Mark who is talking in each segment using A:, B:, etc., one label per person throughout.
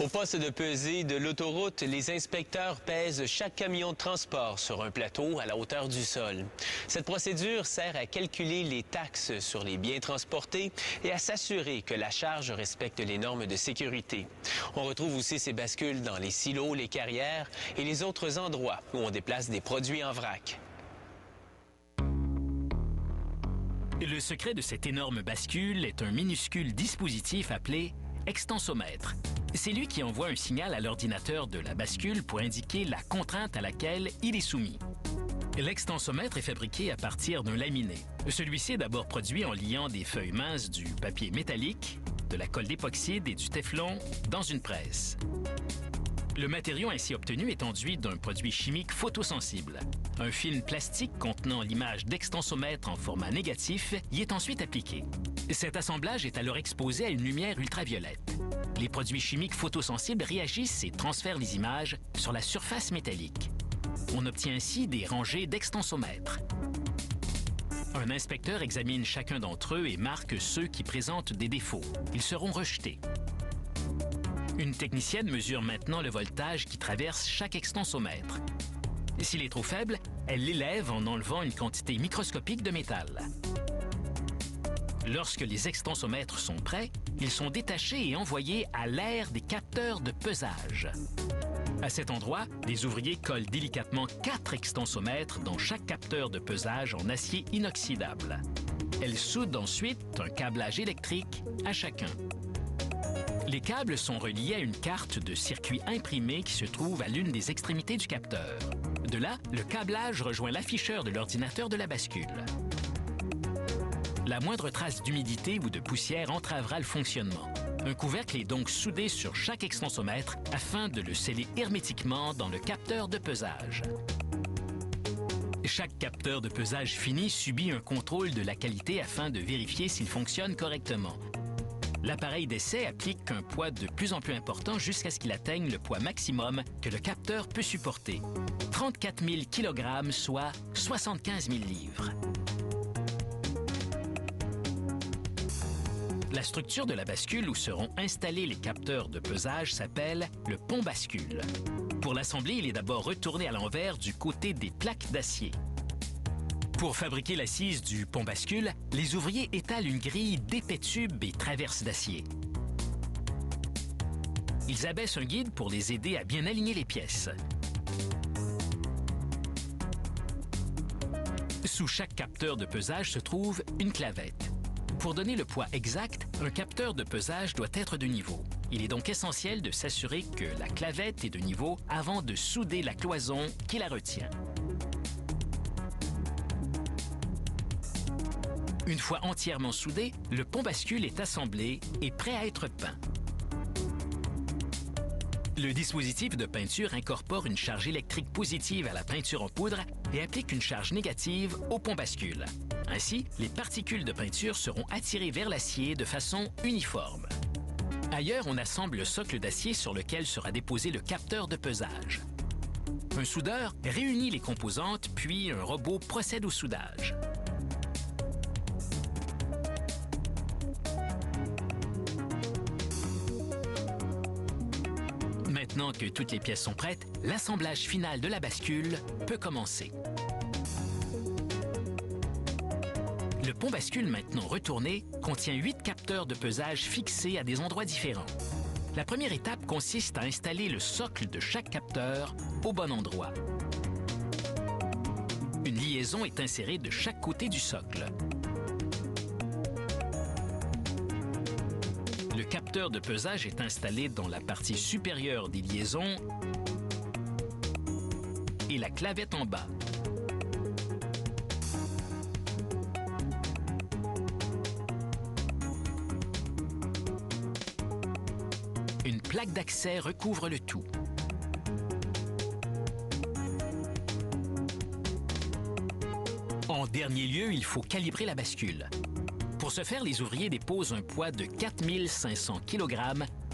A: Au poste de pesée de l'autoroute, les inspecteurs pèsent chaque camion de transport sur un plateau à la hauteur du sol. Cette procédure sert à calculer les taxes sur les biens transportés et à s'assurer que la charge respecte les normes de sécurité. On retrouve aussi ces bascules dans les silos, les carrières et les autres endroits où on déplace des produits en vrac.
B: Le secret de cette énorme bascule est un minuscule dispositif appelé extensomètre. C'est lui qui envoie un signal à l'ordinateur de la bascule pour indiquer la contrainte à laquelle il est soumis. L'extensomètre est fabriqué à partir d'un laminé. Celui-ci est d'abord produit en liant des feuilles minces du papier métallique, de la colle d'époxyde et du téflon dans une presse. Le matériau ainsi obtenu est enduit d'un produit chimique photosensible. Un film plastique contenant l'image d'extensomètre en format négatif y est ensuite appliqué. Cet assemblage est alors exposé à une lumière ultraviolette. Les produits chimiques photosensibles réagissent et transfèrent les images sur la surface métallique. On obtient ainsi des rangées d'extensomètres. Un inspecteur examine chacun d'entre eux et marque ceux qui présentent des défauts. Ils seront rejetés. Une technicienne mesure maintenant le voltage qui traverse chaque extensomètre. S'il est trop faible, elle l'élève en enlevant une quantité microscopique de métal. Lorsque les extensomètres sont prêts, ils sont détachés et envoyés à l'aire des capteurs de pesage. À cet endroit, les ouvriers collent délicatement 4 extensomètres dans chaque capteur de pesage en acier inoxydable. Elles soudent ensuite un câblage électrique à chacun. Les câbles sont reliés à une carte de circuit imprimée qui se trouve à l'une des extrémités du capteur. De là, le câblage rejoint l'afficheur de l'ordinateur de la bascule. La moindre trace d'humidité ou de poussière entravera le fonctionnement. Un couvercle est donc soudé sur chaque extensomètre afin de le sceller hermétiquement dans le capteur de pesage. Chaque capteur de pesage fini subit un contrôle de la qualité afin de vérifier s'il fonctionne correctement. L'appareil d'essai applique un poids de plus en plus important jusqu'à ce qu'il atteigne le poids maximum que le capteur peut supporter. 34 000 kg, soit 75 000 livres. La structure de la bascule où seront installés les capteurs de pesage s'appelle le pont bascule. Pour l'assembler, il est d'abord retourné à l'envers du côté des plaques d'acier. Pour fabriquer l'assise du pont bascule, les ouvriers étalent une grille d'épais tubes et traverses d'acier. Ils abaissent un guide pour les aider à bien aligner les pièces. Sous chaque capteur de pesage se trouve une clavette. Pour donner le poids exact, un capteur de pesage doit être de niveau. Il est donc essentiel de s'assurer que la clavette est de niveau avant de souder la cloison qui la retient. Une fois entièrement soudé, le pont bascule est assemblé et prêt à être peint. Le dispositif de peinture incorpore une charge électrique positive à la peinture en poudre et applique une charge négative au pont bascule. Ainsi, les particules de peinture seront attirées vers l'acier de façon uniforme. Ailleurs, on assemble le socle d'acier sur lequel sera déposé le capteur de pesage. Un soudeur réunit les composantes, puis un robot procède au soudage. Maintenant que toutes les pièces sont prêtes, l'assemblage final de la bascule peut commencer. Le pont bascule maintenant retourné contient 8 capteurs de pesage fixés à des endroits différents. La première étape consiste à installer le socle de chaque capteur au bon endroit. Une liaison est insérée de chaque côté du socle. Le capteur de pesage est installé dans la partie supérieure des liaisons et la clavette en bas. Une plaque d'accès recouvre le tout. En dernier lieu, il faut calibrer la bascule. Pour ce faire, les ouvriers déposent un poids de 4 500 kg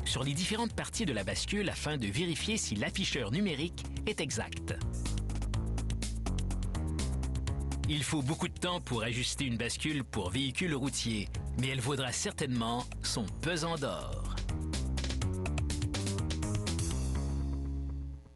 B: sur les différentes parties de la bascule afin de vérifier si l'afficheur numérique est exact. Il faut beaucoup de temps pour ajuster une bascule pour véhicule routier, mais elle vaudra certainement son pesant d'or.